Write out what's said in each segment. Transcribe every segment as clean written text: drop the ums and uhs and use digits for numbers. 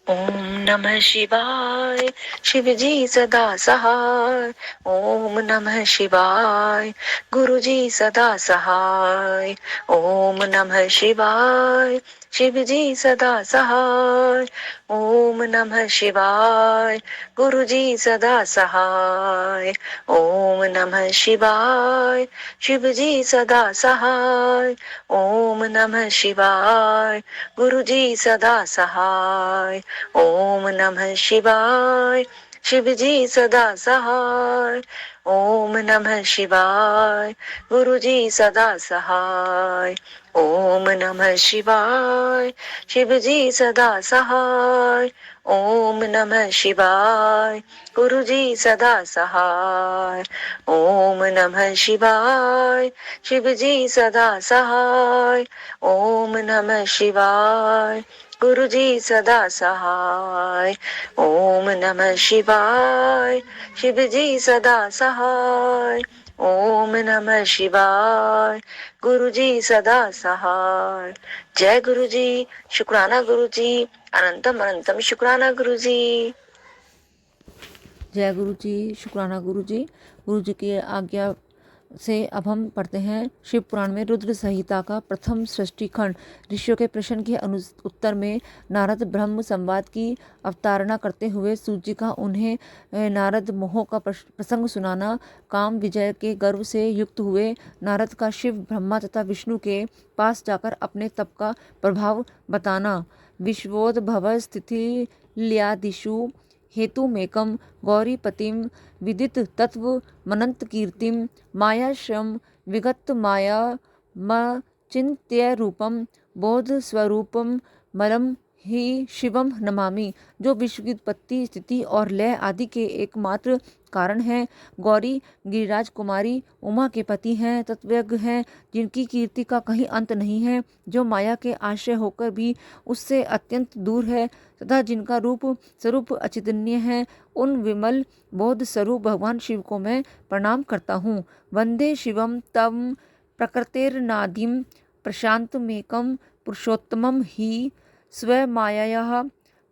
ओम नमः शिवाय। शिव जी सदा सहाय। ओम नमः शिवाय। गुरु जी सदा सहाय। ओम नमः शिवाय। शिव जी सदा सहाय। ओम नमः शिवाय। गुरु जी सदा सहाय। ओम नमः शिवाय। शिव जी सदा सहाय। ओम नमः शिवाय। गुरु जी सदा सहाय। ओम नमः शिवाय। शिव जी सदा सहाय। ओम नमः शिवाय। गुरु जी सदा सहाय। ओम नमः शिवाय। शिव जी सदा सहाय। ओम नमः शिवाय। गुरु जी सदा सहाय। ओम नमः शिवाय। शिव जी सदा सहाय। ओम नमः शिवाय। गुरु जी सदा सहाय। ओम नमः शिवाय। शिव जी सदा सहाय। ओम नमः शिवाय। गुरु जी सदा सहाय। जय गुरु जी। शुक्राना गुरु जी। अनंतम अनंतम शुक्राना गुरु जी। जय गुरु जी। शुक्राना गुरु जी। गुरु जी की आज्ञा से अब हम पढ़ते हैं शिव पुराण में रुद्र संहिता का प्रथम सृष्टि खंड। ऋषियों के प्रश्न के उत्तर में नारद ब्रह्म संवाद की अवतारणा करते हुए सूची का उन्हें नारद मोह का प्रसंग सुनाना। काम विजय के गर्व से युक्त हुए नारद का शिव ब्रह्मा तथा विष्णु के पास जाकर अपने तप का प्रभाव बताना। विश्वोद्भव स्थिति ल्यादिषु हेतुमेकं गौरीपतिं विदित तत्व मनंत कीर्तिं मायाश्रम विगत माया चिंत्य रूपम बोध स्वरूपम मलम ही शिवम नमामि। जो विश्व की उत्पत्ति स्थिति और लय आदि के एकमात्र कारण हैं। गौरी गिरिराज कुमारी उमा के पति हैं, तत्वज्ञ हैं, जिनकी कीर्ति का कहीं अंत नहीं है, जो माया के आश्रय होकर भी उससे अत्यंत दूर है तथा जिनका रूप स्वरूप अचिंतनीय है। उन विमल बोध स्वरूप भगवान शिव को मैं प्रणाम करता हूँ। वंदे शिवम तम प्रकृतिर्नादिम प्रशांतमेकं पुरुषोत्तमं ही स्वमायया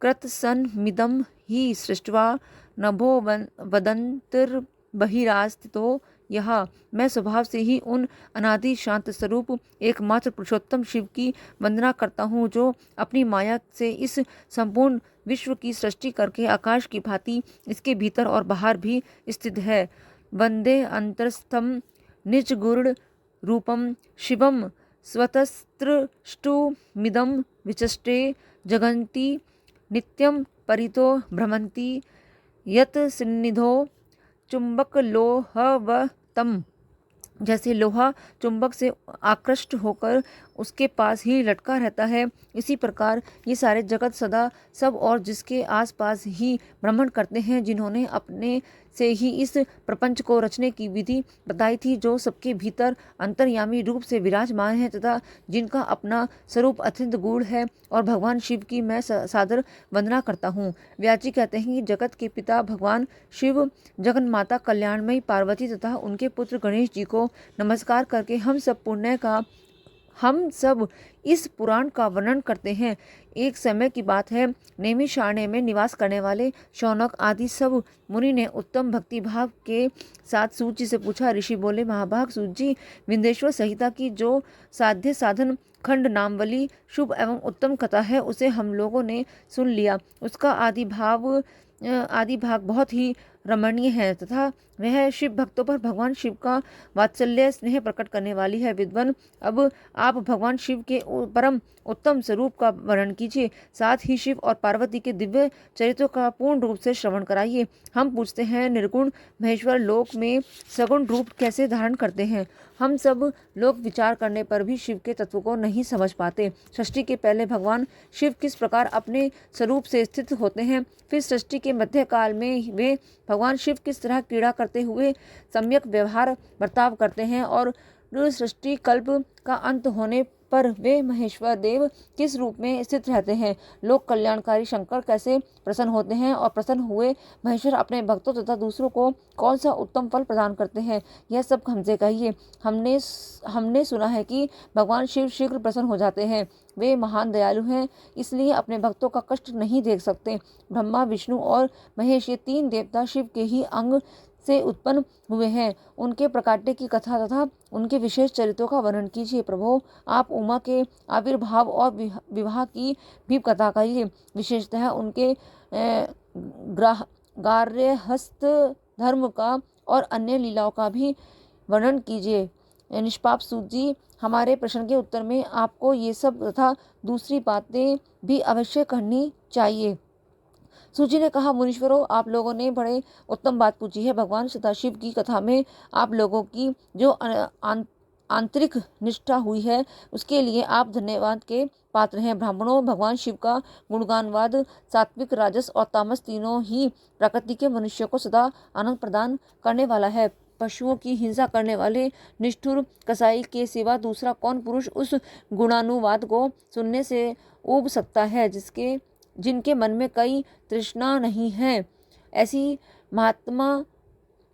कृतसन्मिदं ही सृष्ट्वा नभो वदन्तिर्बहिरास्थितो यह। मैं स्वभाव से ही उन अनादि शांत स्वरूप एकमात्र पुरुषोत्तम शिव की वंदना करता हूँ, जो अपनी माया से इस संपूर्ण विश्व की सृष्टि करके आकाश की भांति इसके भीतर और बाहर भी स्थित है। वंदे अंतरस्थम निज गुण रूपम शिवम स्वतस्त्रष्टुमिदं विचष्टे जगन्ति नित्यं परितो भ्रमन्ति यत सन्निधो चुंबकलोहवतम। जैसे लोहा चुंबक से आकृष्ट होकर उसके पास ही लटका रहता है, इसी प्रकार ये सारे जगत सदा सब और जिसके आसपास ही भ्रमण करते हैं, जिन्होंने अपने से ही इस प्रपंच को रचने की विधि बताई थी, जो सबके भीतर अंतर्यामी रूप से विराजमान है तथा जिनका अपना स्वरूप अत्यंत गूढ़ है। और भगवान शिव की मैं सादर वंदना करता हूँ। व्यास कहते हैं कि जगत के पिता भगवान शिव, जगन माता कल्याणमयी पार्वती तथा उनके पुत्र गणेश जी को नमस्कार करके हम सब इस पुराण का वर्णन करते हैं। एक समय की बात है, नैमिषारण्य में निवास करने वाले शौनक आदि सब मुनि ने उत्तम भक्ति भाव के साथ सूत जी से पूछा। ऋषि बोले, महाभाग सूत जी, विंध्येश्वर संहिता की जो साध्य साधन खंड नामवली शुभ एवं उत्तम कथा है, उसे हम लोगों ने सुन लिया। उसका आदि भाग बहुत ही रमणीय है तथा वह शिव भक्तों पर भगवान शिव का वात्सल्य स्नेह प्रकट करने वाली है। विद्वान, अब आप भगवान शिव के परम उत्तम स्वरूप का वर्णन कीजिए, साथ ही शिव और पार्वती के दिव्य चरित्रों का पूर्ण रूप से श्रवण कराइए। हम पूछते हैं, निर्गुण महेश्वर लोक में सगुण रूप कैसे धारण करते हैं? हम सब लोग विचार करने पर भी शिव के तत्व को नहीं समझ पाते। सृष्टि के पहले भगवान शिव किस प्रकार अपने स्वरूप से स्थित होते हैं, फिर सृष्टि के मध्य काल में वे भगवान शिव किस तरह क्रीड़ा करते हुए सम्यक व्यवहार बर्ताव करते हैं और सृष्टि कल्प का अंत होने पर वे महेश्वर देव किस रूप में स्थित रहते हैं? लोक कल्याणकारी शंकर कैसे प्रसन्न होते हैं और प्रसन्न हुए महेश्वर अपने भक्तों तथा दूसरों को कौन सा उत्तम फल प्रदान करते हैं? यह सब हमसे कहिए। हमने सुना है कि भगवान शिव शीघ्र प्रसन्न हो जाते हैं। वे महान दयालु हैं, इसलिए अपने भक्तों का कष्ट नहीं देख सकते। ब्रह्मा, विष्णु और महेश ये 3 देवता शिव के ही अंग से उत्पन्न हुए हैं। उनके प्रकाट्य की कथा तथा उनके विशेष चरित्रों का वर्णन कीजिए। प्रभु, आप उमा के आविर्भाव और विवाह की भी कथा कहिए। विशेषतः उनके गार्हस्थ धर्म का और अन्य लीलाओं का भी वर्णन कीजिए। निष्पाप सूत जी, हमारे प्रश्न के उत्तर में आपको ये सब तथा दूसरी बातें भी अवश्य करनी चाहिए। सूची ने कहा, मुनीश्वरों, आप लोगों ने बड़े उत्तम बात पूछी है। भगवान सदाशिव की कथा में आप लोगों की जो आंतरिक निष्ठा हुई है उसके लिए आप धन्यवाद के पात्र हैं। ब्राह्मणों, भगवान शिव का गुणगानवाद सात्विक, राजस और तामस तीनों ही प्रकृति के मनुष्य को सदा आनंद प्रदान करने वाला है। पशुओं की हिंसा करने वाले निष्ठुर कसाई के सिवा दूसरा कौन पुरुष उस गुणानुवाद को सुनने से ऊब सकता है जिनके मन में कई तृष्णा नहीं है। ऐसी महात्मा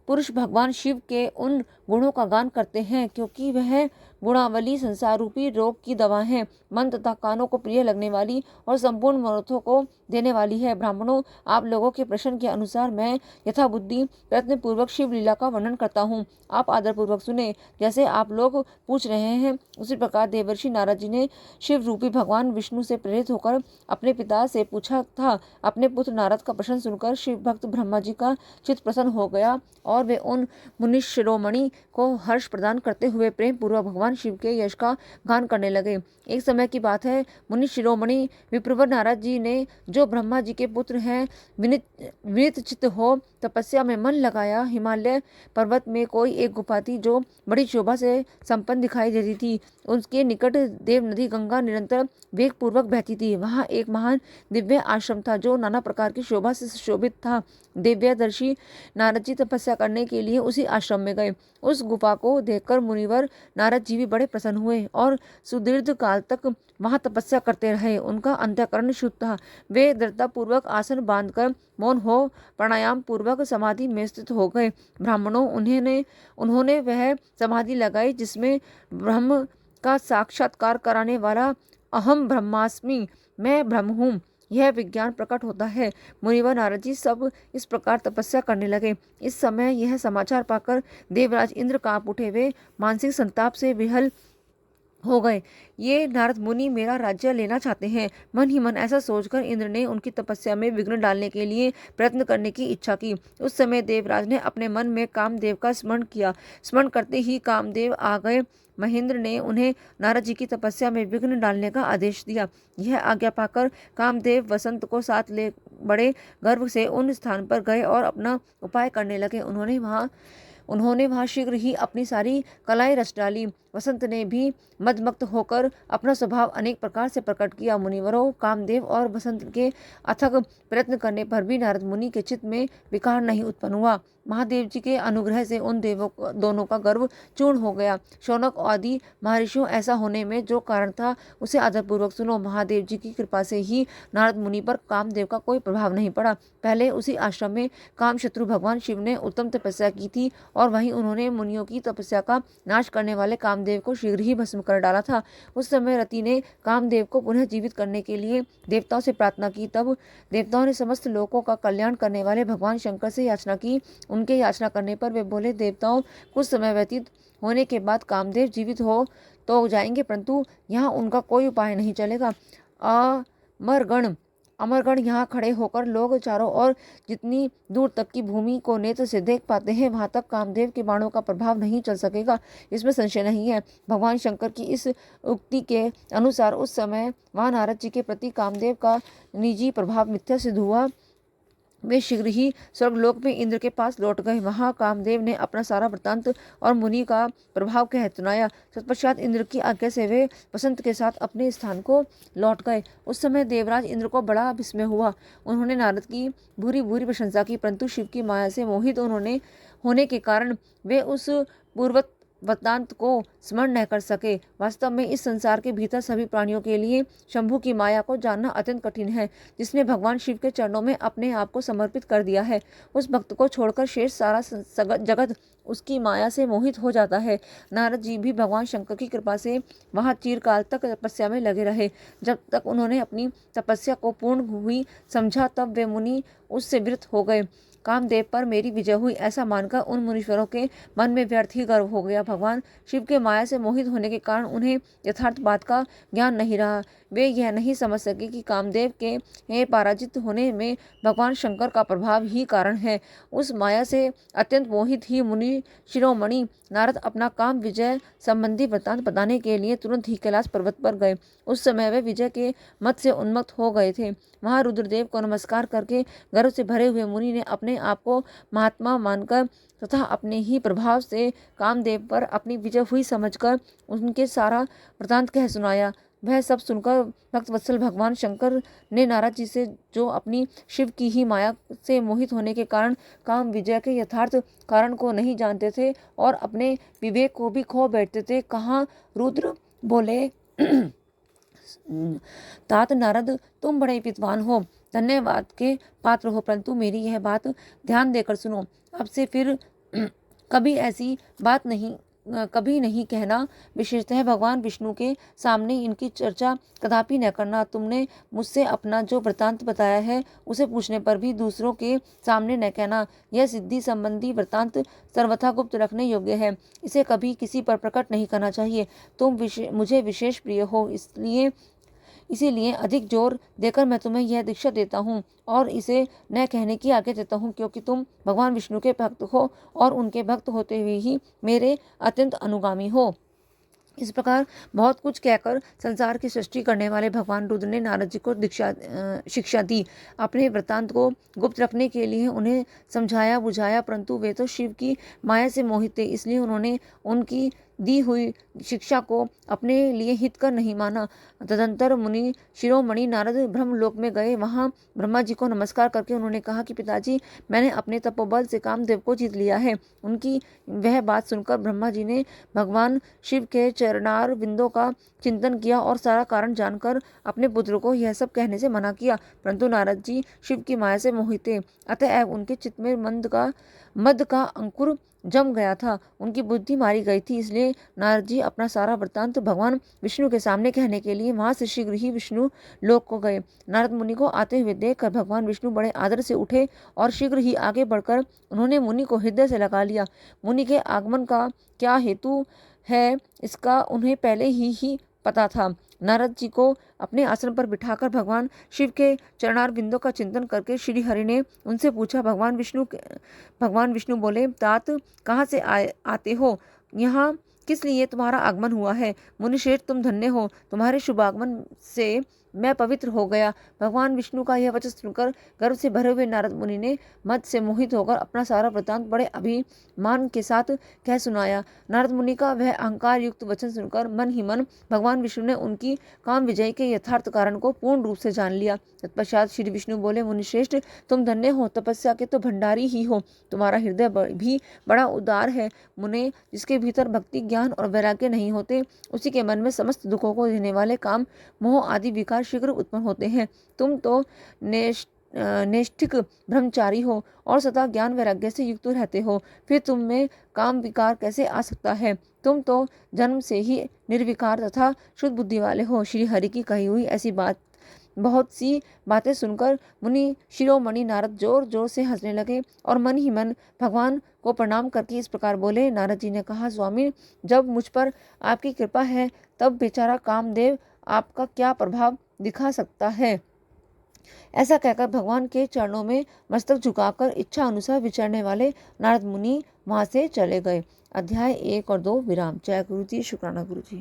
पुरुष भगवान शिव के उन गुणों का गान करते हैं क्योंकि वह गुणावली संसार रूपी रोग की दवा है, मन तथा कानों को प्रिय लगने वाली और संपूर्ण मनोरथों को देने वाली है। ब्राह्मणों, आप लोगों के प्रश्न के अनुसार मैं यथाबुद्धि प्रयत्न पूर्वक शिव लीला का वर्णन करता हूँ। आप आदरपूर्वक सुने। जैसे आप लोग पूछ रहे हैं उसी प्रकार देवर्षि नारद जी ने शिव रूपी भगवान विष्णु से प्रेरित होकर अपने पिता से पूछा था। अपने पुत्र नारद का प्रश्न सुनकर शिव भक्त ब्रह्मा जी का चित्त प्रसन्न हो गया और वे उन मुनि शिरोमणि को हर्ष प्रदान करते हुए प्रेम पूर्वक भगवान शिव के यश का गान करने लगे। एक समय की बात है, मुनि शिरोमणि विप्रवर नारद जी ने, जो ब्रह्मा जी के पुत्र हैं, विनीत चित्त हो तपस्या में मन लगाया। हिमालय पर्वत में कोई एक गुफा थी जो बड़ी शोभा से संपन्न दिखाई देती थी। उसके निकट देव नदी गंगा निरंतर वेग पूर्वक बहती थी। वहाँ एक महान दिव्य आश्रम था जो नाना प्रकार की शोभा से सुशोभित था। दिव्यदर्शी नारद जी तपस्या करने के लिए उसी आश्रम में गए। उस गुफा को देखकर मुनिवर नारद जी भी बड़े प्रसन्न हुए और सुदीर्घ काल तक वहां तपस्या करते रहे। उनका अंतःकरण शुद्ध था। वे दृढ़तापूर्वक आसन बांधकर मौन हो प्राणायाम पूर्वक समाधि में स्थित हो गए। ब्राह्मणों, उन्होंने वह समाधि लगाई जिसमें ब्रह्म का साक्षात्कार कराने वाला अहम ब्रह्मास्मि, मैं ब्रह्म हूँ, यह विज्ञान प्रकट होता है। मुनिवर नारद जी सब इस प्रकार तपस्या करने लगे। इस समय यह समाचार पाकर देवराज इंद्र कांप उठे। वे मानसिक संताप से विहल हो गए। ये नारद मुनि मेरा राज्य लेना चाहते हैं। मन ही मन ऐसा सोचकर इंद्र ने उनकी तपस्या में विघ्न डालने के लिए प्रयत्न करने की इच्छा की। उस समय देवराज ने अपने मन में कामदेव का स्मरण किया। स्मरण करते ही कामदेव आ गए। महेंद्र ने उन्हें नारद जी की तपस्या में विघ्न डालने का आदेश दिया। यह आज्ञा पाकर कामदेव वसंत को साथ ले बड़े गर्व से उन स्थान पर गए और अपना उपाय करने लगे। उन्होंने वहां शीघ्र ही अपनी सारी कलाएं रच डाली। वसंत ने भी मदमक्त होकर अपना स्वभाव अनेक प्रकार से प्रकट किया। मुनिवरों, कामदेव और वसंत के अथक प्रयत्न करने पर भी नारद मुनि के चित्त में विकार नहीं उत्पन्न हुआ। महादेव जी के अनुग्रह से उन दोनों का गर्व चूर्ण हो गया। शौनक आदि महर्षियों, ऐसा होने में जो कारण था उसे आदरपूर्वक सुनो। महादेव जी की कृपा से ही नारद मुनि पर कामदेव का कोई प्रभाव नहीं पड़ा। पहले उसी आश्रम में कामशत्रु भगवान शिव ने उत्तम तपस्या की थी और वहीं उन्होंने मुनियों की तपस्या का नाश करने वाले कामदेव को शीघ्र ही भस्म कर डाला था। उस समय रति ने कामदेव को पुनः जीवित करने के लिए देवताओं से प्रार्थना की। तब देवताओं ने समस्त लोकों का कल्याण करने वाले भगवान शंकर से याचना की। उनके याचना करने पर वे बोले, देवताओं, कुछ समय व्यतीत होने के बाद कामदेव जीवित हो तो जाएंगे, परंतु यहाँ उनका कोई उपाय नहीं चलेगा। अमरगण यहाँ खड़े होकर लोग चारों ओर जितनी दूर तक की भूमि को नेत्र से देख पाते हैं वहां तक कामदेव के बाणों का प्रभाव नहीं चल सकेगा, इसमें संशय नहीं है। भगवान शंकर की इस उक्ति के अनुसार उस समय वहां नारद जी के प्रति कामदेव का निजी प्रभाव मिथ्या सिद्ध हुआ। वे शीघ्र ही स्वर्गलोक में इंद्र के पास लौट गए। वहां कामदेव ने अपना सारा वृत्तांत और मुनि का प्रभाव कह सुनाया। तत्पश्चात इंद्र की आज्ञा से वे वसंत के साथ अपने स्थान को लौट गए। उस समय देवराज इंद्र को बड़ा विस्मय हुआ। उन्होंने नारद की भूरी भूरी प्रशंसा की, परंतु शिव की माया से मोहित होने के कारण वे उस वृत्तांत को स्मरण न कर सके। वास्तव में इस संसार के भीतर सभी प्राणियों के लिए शंभु की माया को जानना अत्यंत कठिन है। जिसने भगवान शिव के चरणों में अपने आप को समर्पित कर दिया है, उस भक्त को छोड़कर शेष सारा जगत उसकी माया से मोहित हो जाता है। नारद जी भी भगवान शंकर की कृपा से वहाँ चिरकाल तक तपस्या में लगे रहे। जब तक उन्होंने अपनी तपस्या को पूर्ण हुई समझा, तब वे मुनि उससे विरत हो गए। कामदेव पर मेरी विजय हुई ऐसा मानकर उन मुनीश्वरों के मन में व्यर्थ ही गर्व हो गया। भगवान शिव के माया से मोहित होने के कारण उन्हें यथार्थ बात का ज्ञान नहीं रहा। वे यह नहीं समझ सके कि कामदेव के पराजित होने में भगवान शंकर का प्रभाव ही कारण है। उस माया से अत्यंत मोहित ही मुनि शिरोमणि नारद अपना काम विजय संबंधी वृत्तांत बताने के लिए तुरंत ही कैलाश पर्वत पर गए। उस समय वे विजय के मत से उन्मत्त हो गए थे। वहाँ रुद्रदेव को नमस्कार करके गर्व से भरे हुए मुनि ने अपने आप को महात्मा मानकर तथा अपने ही प्रभाव से कामदेव पर अपनी विजय हुई समझकर उनके सारा वृत्तांत कह सुनाया। वह सब सुनकर भक्त वत्सल भगवान शंकर ने नारद जी से, जो अपनी शिव की ही माया से मोहित होने के कारण काम विजय के यथार्थ कारण को नहीं जानते थे और अपने विवेक को भी खो बैठते थे, कहा। रुद्र बोले, तात नारद, तुम बड़े विद्वान हो, धन्यवाद के पात्र हो, परंतु मेरी यह बात ध्यान देकर सुनो। अब से फिर कभी ऐसी बात कभी नहीं कहना। विशेषतः भगवान विष्णु के सामने इनकी चर्चा कदापि न करना। तुमने मुझसे अपना जो वृत्तांत बताया है उसे पूछने पर भी दूसरों के सामने न कहना। यह सिद्धि संबंधी वृत्तांत सर्वथा गुप्त रखने योग्य है। इसे कभी किसी पर प्रकट नहीं करना चाहिए। तुम मुझे विशेष प्रिय हो, इसीलिए अधिक जोर देकर मैं तुम्हें यह दीक्षा देता हूँ और इसे न कहने की आज्ञा देता हूँ, क्योंकि तुम भगवान विष्णु के भक्त हो और उनके भक्त होते हुए ही मेरे अत्यंत अनुगामी हो। इस प्रकार बहुत कुछ कहकर संसार की सृष्टि करने वाले भगवान रुद्र ने नारद जी को शिक्षा दी। अपने वृत्तांत को गुप्त रखने के लिए उन्हें समझाया बुझाया, परंतु वे तो शिव की माया से मोहित थे, इसलिए उन्होंने उनकी दी हुई शिक्षा को अपने लिए हितकर नहीं माना। तदंतर मुनि शिरोमणि नारद ब्रह्मलोक में गए। वहाँ ब्रह्मा जी को नमस्कार करके उन्होंने कहा कि पिताजी, मैंने अपने तपोबल से कामदेव को जीत लिया है। उनकी वह बात सुनकर ब्रह्मा जी ने भगवान शिव के चरणार बिंदों का चिंतन किया और सारा कारण जानकर अपने पुत्र को यह सब कहने से मना किया, परंतु नारद जी शिव की माया से मोहित थे, अतएव उनके चित्त में मद का अंकुर जम गया था, उनकी बुद्धि मारी गई थी। इसलिए नारद जी अपना सारा वृत्तांत भगवान विष्णु के सामने कहने के लिए वहां से शीघ्र ही विष्णु लोक को गए। नारद मुनि को आते हुए देखकर भगवान विष्णु बड़े आदर से उठे और शीघ्र ही आगे बढ़कर उन्होंने मुनि को हृदय से लगा लिया। मुनि के आगमन का क्या हेतु है इसका उन्हें पहले ही पता था। नारद जी को अपने आसन पर बिठाकर भगवान शिव के चरणार बिंदों का चिंतन करके श्री हरि ने उनसे पूछा। भगवान विष्णु बोले, तात, कहाँ से आते हो? यहाँ किस लिए तुम्हारा आगमन हुआ है? मुनिश्रेष्ठ, तुम धन्य हो, तुम्हारे शुभ आगमन से मैं पवित्र हो गया। भगवान विष्णु का यह वचन सुनकर गर्व से भरे हुए नारद मुनि ने मद से मोहित होकर अपना सारा वृत्तांत बड़े अभिमान के साथ कह सुनाया। नारद मुनि का वह अहंकार युक्त वचन सुनकर मन ही मन भगवान विष्णु ने उनकी काम विजय के यथार्थ कारण को पूर्ण रूप से जान लिया। तत्पश्चात श्री विष्णु बोले, मुनिश्रेष्ठ, तुम धन्य हो, तपस्या के तो भंडारी ही हो, तुम्हारा हृदय भी बड़ा उदार है। मुने, जिसके भीतर भक्ति, ज्ञान और वैराग्य नहीं होते, उसी के मन में समस्त दुखों को देने वाले काम, मोह आदि विकार शीघ्र उत्पन्न होते हैं। तुम तो नैष्ठिक ब्रह्मचारी हो और सदा ज्ञान वैराग्य से युक्त रहते हो, फिर तुम में काम विकार कैसे आ सकता है? तुम तो जन्म से ही निर्विकार तथा शुद्ध बुद्धि वाले हो। श्री हरि की कही हुई ऐसी बहुत सी बातें सुनकर मुनि शिरोमणि नारद जोर जोर से हंसने लगे और मन ही मन भगवान को प्रणाम करके इस प्रकार बोले। नारद जी ने कहा, स्वामी, जब मुझ पर आपकी कृपा है तब बेचारा कामदेव आपका क्या प्रभाव दिखा सकता है? ऐसा कहकर भगवान के चरणों में मस्तक झुकाकर इच्छा अनुसार विचरने वाले नारद मुनि वहां से चले गए। अध्याय 1 और 2 विराम। जय गुरु जी, शुक्राना गुरु जी।